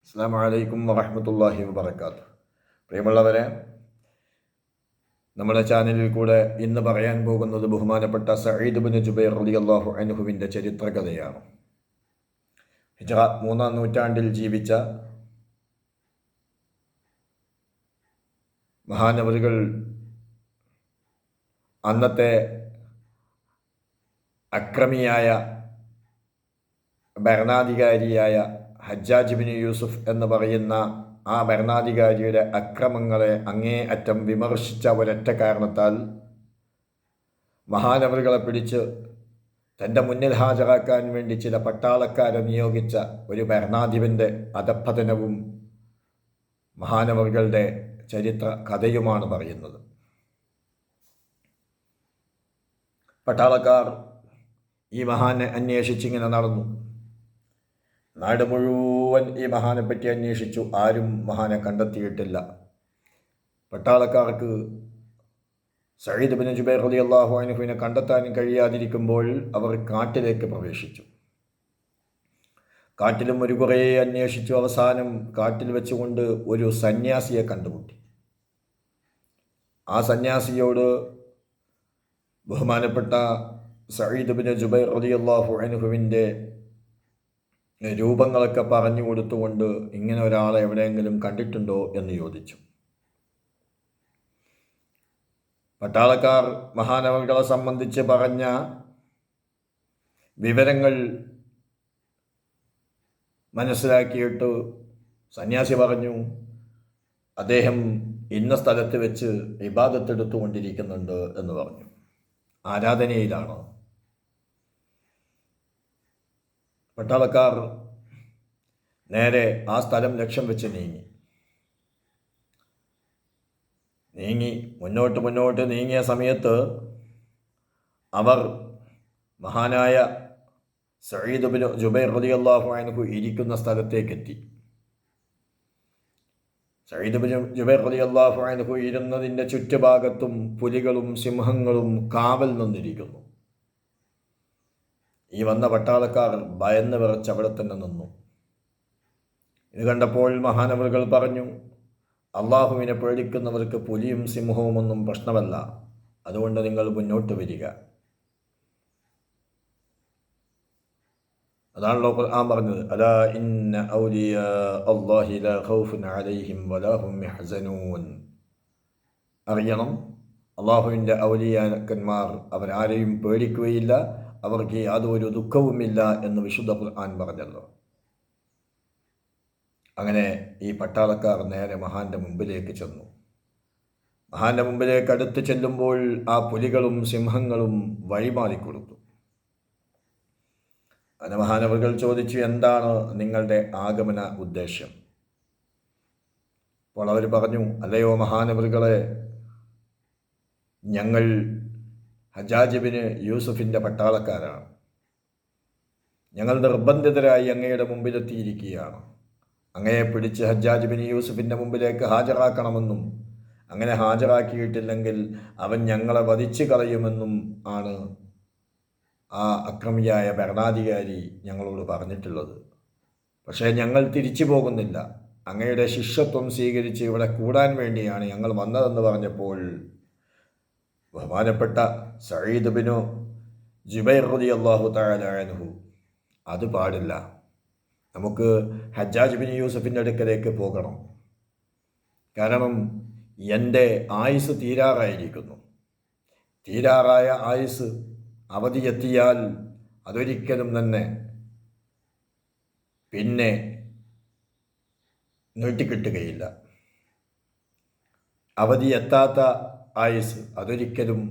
അസ്സലാമു അലൈക്കും വറഹ്മത്തുള്ളാഹി വബറകാതുഹു. പ്രിയമുള്ളവരെ, നമ്മുടെ ചാനലിൽ കൂടെ ഇന്ന് പറയാൻ പോകുന്നത് ബഹുമാനപ്പെട്ട സഈദ് ഇബ്നു ജുബൈർ റളിയല്ലാഹു അൻഹുവിൻ്റെ ചരിത്രകഥയാണ്. ഹിജ്റ 3-ാം നൂറ്റാണ്ടിൽ ജീവിച്ച മഹാനവറുകൾ അന്നത്തെ അക്രമിയായ ഭരണാധികാരിയായ ഹജ്ജാജ് ബിൻ യൂസുഫ് എന്ന് പറയുന്ന ആ ഭരണാധികാരിയുടെ അക്രമങ്ങളെ അങ്ങേ അറ്റം വിമർശിച്ച ഒരൊറ്റ കാരണത്താൽ മഹാനവറുകളെ പിടിച്ച് തൻ്റെ മുന്നിൽ ഹാജരാക്കാൻ വേണ്ടി ചില പട്ടാളക്കാരെ നിയോഗിച്ച ഒരു ഭരണാധിപൻ്റെ അധഃപതനവും മഹാനവറുകളുടെ ചരിത്ര കഥയുമാണ് പറയുന്നത്. പട്ടാളക്കാർ ഈ മഹാനെ അന്വേഷിച്ചിങ്ങനെ നടന്നു. നാട് മുഴുവൻ ഈ മഹാനെ പറ്റി അന്വേഷിച്ചു. ആരും മഹാനെ കണ്ടെത്തിയിട്ടില്ല. പട്ടാളക്കാർക്ക് സഈദ് ഇബ്നു ജുബൈർ റളിയല്ലാഹു അൻഹുവിനെ കണ്ടെത്താൻ കഴിയാതിരിക്കുമ്പോൾ അവർ കാട്ടിലേക്ക് പ്രവേശിച്ചു. കാട്ടിലും ഒരു കുറേ അന്വേഷിച്ചു. അവസാനം കാട്ടിൽ വെച്ചുകൊണ്ട് ഒരു സന്യാസിയെ കണ്ടുമുട്ടി. ആ സന്യാസിയോട് ബഹുമാനപ്പെട്ട സഈദ് ഇബ്നു ജുബൈർ റളിയല്ലാഹു അൻഹുവിൻ്റെ രൂപങ്ങളൊക്കെ പറഞ്ഞു കൊടുത്തുകൊണ്ട് ഇങ്ങനെ ഒരാളെ എവിടെയെങ്കിലും കണ്ടിട്ടുണ്ടോ എന്ന് ചോദിച്ചു. പട്ടാളക്കാർ മഹാനവറുകളെ സംബന്ധിച്ച് പറഞ്ഞ വിവരങ്ങൾ മനസ്സിലാക്കിയിട്ട് സന്യാസി പറഞ്ഞു, അദ്ദേഹം ഇന്ന സ്ഥലത്ത് വെച്ച് ഇബാദത്തെടുത്തുകൊണ്ടിരിക്കുന്നുണ്ട് എന്ന് പറഞ്ഞു. ആരാധനയിലാണ്. പട്ടാളക്കാർ നേരെ ആ സ്ഥലം ലക്ഷ്യം വെച്ച് നീങ്ങി മുന്നോട്ട് നീങ്ങിയ സമയത്ത് അവർ മഹാനായ സഈദ് ഇബ്നു ജുബൈർ റളിയല്ലാഹു അൻഹു ഇരിക്കുന്ന സ്ഥലത്തേക്കെത്തി. സഈദ് ഇബ്നു ജുബൈർ റളിയല്ലാഹു അൻഹു ഇരുന്നതിൻ്റെ ചുറ്റുഭാഗത്തും പുലികളും സിംഹങ്ങളും കാവൽ നിന്നിരിക്കുന്നു. ഈ വന്ന പട്ടാളക്കാർ ഭയന്ന് വിറച്ച് അവിടെ തന്നെ നിന്നു. ഇത് കണ്ടപ്പോൾ മഹാനവറുകൾ പറഞ്ഞു, അള്ളാഹുവിനെ പേടിക്കുന്നവർക്ക് പുലിയും സിംഹവും ഒന്നും പ്രശ്നമല്ല, അതുകൊണ്ട് നിങ്ങൾ മുന്നോട്ട് വരിക. അതാണല്ലോ ഖുർആൻ പറഞ്ഞത്, അലാ ഇന്ന ഔലിയാ അല്ലാഹി ലാ ഖൗഫുൻ അലൈഹിം വലാ ഹും യഹ്സനൂൻ. അറിയണം, അള്ളാഹുവിൻ്റെ ഔലിയാക്കന്മാർ അവരാരെയും പേടിക്കുകയില്ല, അവർക്ക് യാതൊരു ദുഃഖവുമില്ല എന്ന് വിശുദ്ധ ഖുർആൻ പറഞ്ഞല്ലോ. അങ്ങനെ ഈ പട്ടാളക്കാർ നേരെ മഹാന്റെ മുമ്പിലേക്ക് ചെന്നു. മഹാന്റെ മുമ്പിലേക്ക് അടുത്ത് ചെല്ലുമ്പോൾ ആ പുലികളും സിംഹങ്ങളും വഴിമാറിക്കൊടുത്തു. അങ്ങനെ മഹാനവറുകൾ ചോദിച്ചു, എന്താണ് നിങ്ങളുടെ ആഗമന ഉദ്ദേശ്യം? അപ്പോൾ അവർ പറഞ്ഞു, അല്ലയോ മഹാനവറുകളെ, ഞങ്ങൾ ഹജ്ജാജ് ബിൻ യൂസുഫിൻ്റെ പട്ടാളക്കാരാണ്. ഞങ്ങൾ നിർബന്ധിതരായി അങ്ങയുടെ മുമ്പിലെത്തിയിരിക്കുകയാണ്. അങ്ങയെ പിടിച്ച് ഹജ്ജാജ് ബിൻ യൂസുഫിൻ്റെ മുമ്പിലേക്ക് ഹാജരാക്കണമെന്നും അങ്ങനെ ഹാജരാക്കിയിട്ടില്ലെങ്കിൽ അവൻ ഞങ്ങളെ വധിച്ചു കളയുമെന്നും ആണ് ആ അക്രമിയായ ഭരണാധികാരി ഞങ്ങളോട് പറഞ്ഞിട്ടുള്ളത്. പക്ഷേ ഞങ്ങൾ തിരിച്ചു പോകുന്നില്ല. അങ്ങയുടെ ശിഷ്യത്വം സ്വീകരിച്ച് ഇവിടെ കൂടാൻ വേണ്ടിയാണ് ഞങ്ങൾ വന്നതെന്ന് പറഞ്ഞപ്പോൾ ബഹുമാനപ്പെട്ട സഈദ് ഇബ്നു ജുബൈർ റളിയല്ലാഹു തആല അൻഹു, അത് പാടില്ല, നമുക്ക് ഹജ്ജാജ് ബിൻ യൂസുഫിൻ്റെ അടുക്കലേക്ക് പോകണം. കാരണം എൻ്റെ ആയുസ് തീരാറായിരിക്കുന്നു. തീരാറായ ആയുസ് അവധിയെത്തിയാൽ അതൊരിക്കലും തന്നെ പിന്നെ നീട്ടിക്കിട്ടുകയില്ല. അവധിയെത്താത്ത ആയുസ് അതൊരിക്കലും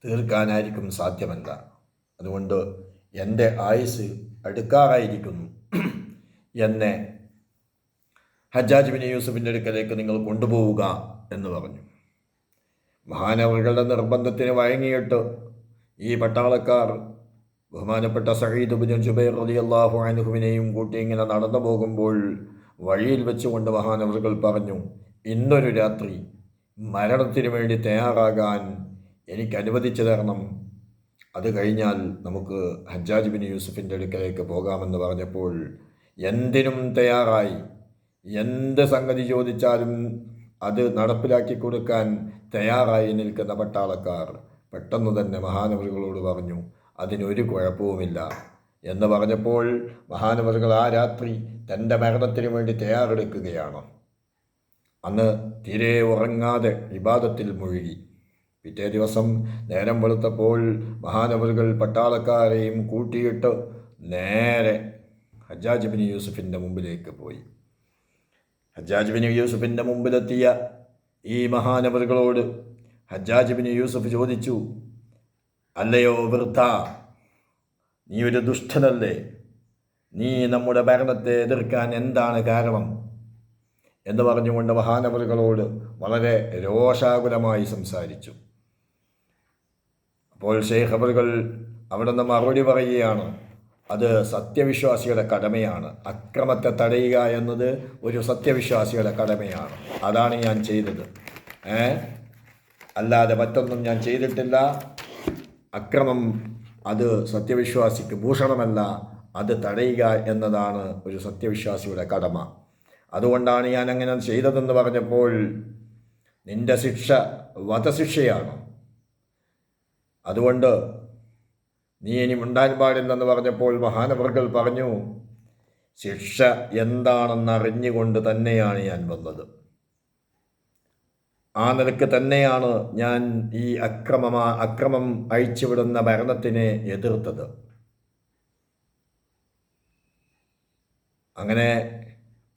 തീർക്കാനായിരിക്കും സാധ്യമല്ല. അതുകൊണ്ട് എൻ്റെ ആയുസ് അടുക്കാറായിരിക്കുന്നു, എന്നെ ഹജ്ജാജ് ബിൻ യൂസുഫിൻ്റെ അടുക്കലേക്ക് നിങ്ങൾ കൊണ്ടുപോവുക എന്ന് പറഞ്ഞു. മഹാനവറുകളുടെ നിർബന്ധത്തിന് വഴങ്ങിയിട്ട് ഈ പട്ടാളക്കാർ ബഹുമാനപ്പെട്ട സഈദ് ഇബ്നു ജുബൈർ റളിയല്ലാഹു അൻഹുവിനെയും കൂട്ടി ഇങ്ങനെ നടന്നു പോകുമ്പോൾ വഴിയിൽ വെച്ചുകൊണ്ട് മഹാനവറുകൾ പറഞ്ഞു, ഇന്നൊരു രാത്രി മരണത്തിന് വേണ്ടി തയ്യാറാകാൻ എനിക്ക് അനുവദിച്ചു തരണം. അത് കഴിഞ്ഞാൽ നമുക്ക് ഹജ്ജാജ് ബിൻ യൂസുഫിൻ്റെ അടുക്കലേക്ക് പോകാമെന്ന് പറഞ്ഞപ്പോൾ എന്തിനും തയ്യാറായി. എന്ത് സംഗതി ചോദിച്ചാലും അത് നടപ്പിലാക്കി കൊടുക്കാൻ തയ്യാറായി നിൽക്കുന്ന പട്ടാളക്കാർ പെട്ടെന്ന് തന്നെ മഹാനവറുകളോട് പറഞ്ഞു, അതിനൊരു കുഴപ്പവുമില്ല എന്ന് പറഞ്ഞപ്പോൾ മഹാനവറുകൾ ആ രാത്രി തൻ്റെ മരണത്തിന് വേണ്ടി തയ്യാറെടുക്കുകയാണ്. അന്ന് തീരെ ഉറങ്ങാതെ ഇബാദത്തിൽ മുഴുകി. പിറ്റേ ദിവസം നേരം വെളുത്തപ്പോൾ മഹാനവറുകൾ പട്ടാളക്കാരെയും കൂട്ടിയിട്ട് നേരെ ഹജ്ജാജ് ബിൻ യൂസുഫിൻ്റെ മുമ്പിലേക്ക് പോയി. ഹജ്ജാജ് ബിൻ യൂസുഫിൻ്റെ മുമ്പിലെത്തിയ ഈ മഹാനവറുകളോട് ഹജ്ജാജ് ബിൻ യൂസുഫ് ചോദിച്ചു, അല്ലയോ വൃദ്ധ, നീ ഒരു ദുഷ്ടനല്ലേ? നീ നമ്മുടെ ഭരണത്തെ എതിർക്കാൻ എന്താണ് കാരണം എന്ന് പറഞ്ഞുകൊണ്ട് മഹാനവറുകളോട് വളരെ രോഷാകുലമായി സംസാരിച്ചു. അപ്പോൾ ഷെയ്ഖ് അവറുകൾ അവിടെ നിന്ന് മറുപടി പറയുകയാണ്, അത് സത്യവിശ്വാസിയുടെ കടമയാണ്. അക്രമത്തെ തടയുക എന്നത് ഒരു സത്യവിശ്വാസിയുടെ കടമയാണ്. അതാണ് ഞാൻ ചെയ്തത്, അല്ലാതെ മറ്റൊന്നും ഞാൻ ചെയ്തിട്ടില്ല. അക്രമം അത് സത്യവിശ്വാസിക്ക് ഭൂഷണമല്ല, അത് തടയുക എന്നതാണ് ഒരു സത്യവിശ്വാസിയുടെ കടമ. അതുകൊണ്ടാണ് ഞാൻ അങ്ങനെ ചെയ്തതെന്ന് പറഞ്ഞപ്പോൾ, നിന്റെ ശിക്ഷ വധശിക്ഷയാണ്, അതുകൊണ്ട് നീ ഇനി ഉണ്ടാൻ പാടില്ലെന്ന് പറഞ്ഞപ്പോൾ മഹാനവറുകൾ പറഞ്ഞു, ശിക്ഷ എന്താണെന്നറിഞ്ഞുകൊണ്ട് തന്നെയാണ് ഞാൻ വന്നത്. ആ നിലക്ക് തന്നെയാണ് ഞാൻ ഈ അക്രമം അഴിച്ചുവിടുന്ന ഭരണത്തിനെ എതിർത്തത്. അങ്ങനെ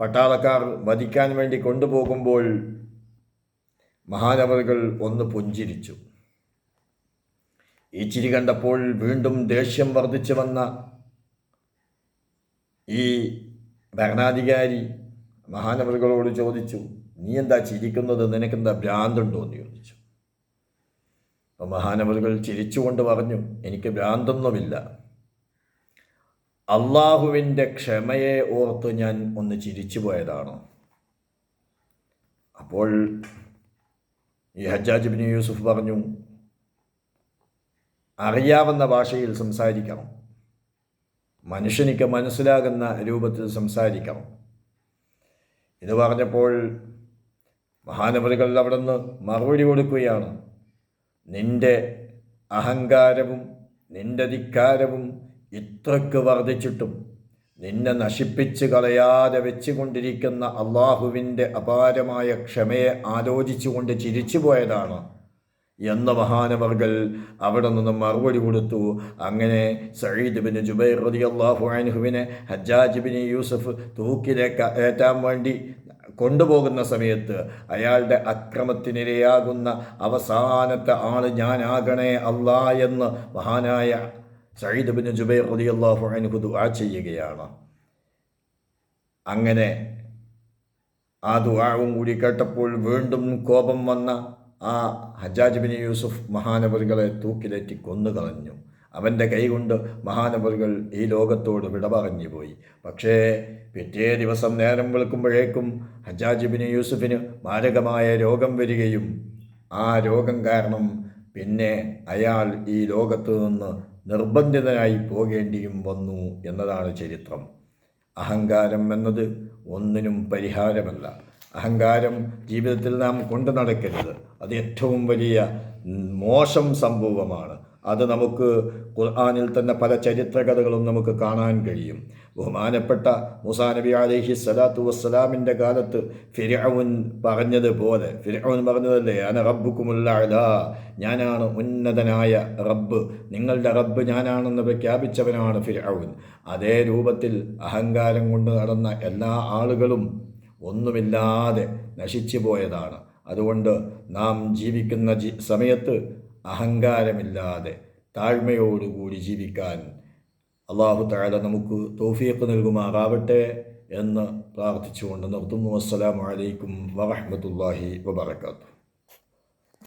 പട്ടാളക്കാർ വധിക്കാൻ വേണ്ടി കൊണ്ടുപോകുമ്പോൾ മഹാനവറുകൾ ഒന്ന് പുഞ്ചിരിച്ചു. ഈ ചിരി കണ്ടപ്പോൾ വീണ്ടും ദേഷ്യം വർദ്ധിച്ചു വന്ന ഈ ഭരണാധികാരി മഹാനവറുകളോട് ചോദിച്ചു, നീ എന്താ ചിരിക്കുന്നത്? നിനക്കെന്താ ഭ്രാന്തുണ്ടോ എന്ന് ചോദിച്ചു. അപ്പോൾ മഹാനവറുകൾ ചിരിച്ചുകൊണ്ട് പറഞ്ഞു, എനിക്ക് ഭ്രാന്തൊന്നുമില്ല, അള്ളാഹുവിൻ്റെ ക്ഷമയെ ഓർത്ത് ഞാൻ ഒന്ന് ചിരിച്ചു പോയതാണ്. അപ്പോൾ ഈ ഹജ്ജാജ് ബിൻ യൂസുഫ് പറഞ്ഞു, അറിയാവുന്ന ഭാഷയിൽ സംസാരിക്കണം, മനുഷ്യനിക്ക് മനസ്സിലാകുന്ന രൂപത്തിൽ സംസാരിക്കണം. ഇത് പറഞ്ഞപ്പോൾ മഹാനവറുകൾ അവിടെ നിന്ന് മറുപടി കൊടുക്കുകയാണ്, നിന്റെ അഹങ്കാരവും നിന്റെ ധിക്കാരവും ഇത്രയ്ക്ക് വർദ്ധിച്ചിട്ടും നിന്നെ നശിപ്പിച്ച് കളയാതെ വെച്ചുകൊണ്ടിരിക്കുന്ന അള്ളാഹുവിൻ്റെ അപാരമായ ക്ഷമയെ ആലോചിച്ചുകൊണ്ട് ചിരിച്ചു പോയതാണ് എന്ന് മഹാനവറുകൾ അവിടെ നിന്ന് മറുപടി കൊടുത്തു. അങ്ങനെ സഈദ് ബിൻ ജുബൈർ റളിയല്ലാഹു അൻഹുവിനെ ഹജ്ജാജ് ബിൻ യൂസുഫ് തൂക്കിലേക്ക് ഏറ്റാൻ വേണ്ടി കൊണ്ടുപോകുന്ന സമയത്ത് അയാളുടെ അക്രമത്തിനിരയാകുന്ന അവസാനത്തെ ആൾ ഞാനാകണേ അല്ലാ എന്ന് മഹാനായ സഈദ് ബിൻ ജുബൈർ റളിയല്ലാഹു അൻഹു ദുആ ചെയ്യുകയാണ്. അങ്ങനെ ആ ദുആവും കൂടി കേട്ടപ്പോൾ വീണ്ടും കോപം വന്ന ആ ഹജ്ജാജ് ബിൻ യൂസുഫ് മഹാനവറുകളെ തൂക്കിലേറ്റി കൊന്നുകളഞ്ഞു. അവൻ്റെ കൈകൊണ്ട് മഹാനവറുകൾ ഈ ലോകത്തോട് വിട പറഞ്ഞു പോയി. പക്ഷേ പിറ്റേ ദിവസം നേരം വെളുക്കുമ്പോഴേക്കും ഹജ്ജാജ് ബിൻ യൂസുഫിന് മാരകമായ രോഗം വരികയും ആ രോഗം കാരണം പിന്നെ അയാൾ ഈ ലോകത്തു നിന്ന് നിർബന്ധിതനായി പോകേണ്ടിയും വന്നു എന്നതാണ് ചരിത്രം. അഹങ്കാരം എന്നത് ഒന്നിനും പരിഹാരമല്ല. അഹങ്കാരം ജീവിതത്തിൽ നാം കൊണ്ടു നടക്കരുത്. അത് ഏറ്റവും വലിയ മോശം സംഭവമാണ്. അത് നമുക്ക് ഖുർആനിൽ തന്നെ പല ചരിത്രകഥകളും നമുക്ക് കാണാൻ കഴിയും. ബഹുമാനപ്പെട്ട മൂസാ നബി അലൈഹി സ്വലാത്തു വസ്സലാമിൻ്റെ കാലത്ത് ഫിർഔൻ പറഞ്ഞതുപോലെ, ഫിർഔൻ പറഞ്ഞതല്ലേ, അന റബ്ബുക്കുമുൽ അഅ്ലാ, ഞാനാണ് ഉന്നതനായ റബ്ബ്, നിങ്ങളുടെ റബ്ബ് ഞാനാണെന്ന് പ്രഖ്യാപിച്ചവനാണ് ഫിർഔൻ. അതേ രൂപത്തിൽ അഹങ്കാരം കൊണ്ട് നടന്ന എല്ലാ ആളുകളും ഒന്നുമില്ലാതെ നശിച്ചു പോയതാണ്. അതുകൊണ്ട് നാം ജീവിക്കുന്ന സമയത്ത് അഹങ്കാരമില്ലാതെ താഴ്മയോടുകൂടി ജീവിക്കാൻ അല്ലാഹു തആല നമുക്ക് തൗഫീഖ് നൽകുമാറാവട്ടെ എന്ന് പ്രാർത്ഥിച്ചുകൊണ്ട് നിർത്തുന്നു. അസ്സലാമു അലൈക്കും വറഹ്മത്തുള്ളാഹി വബറകാതുഹു.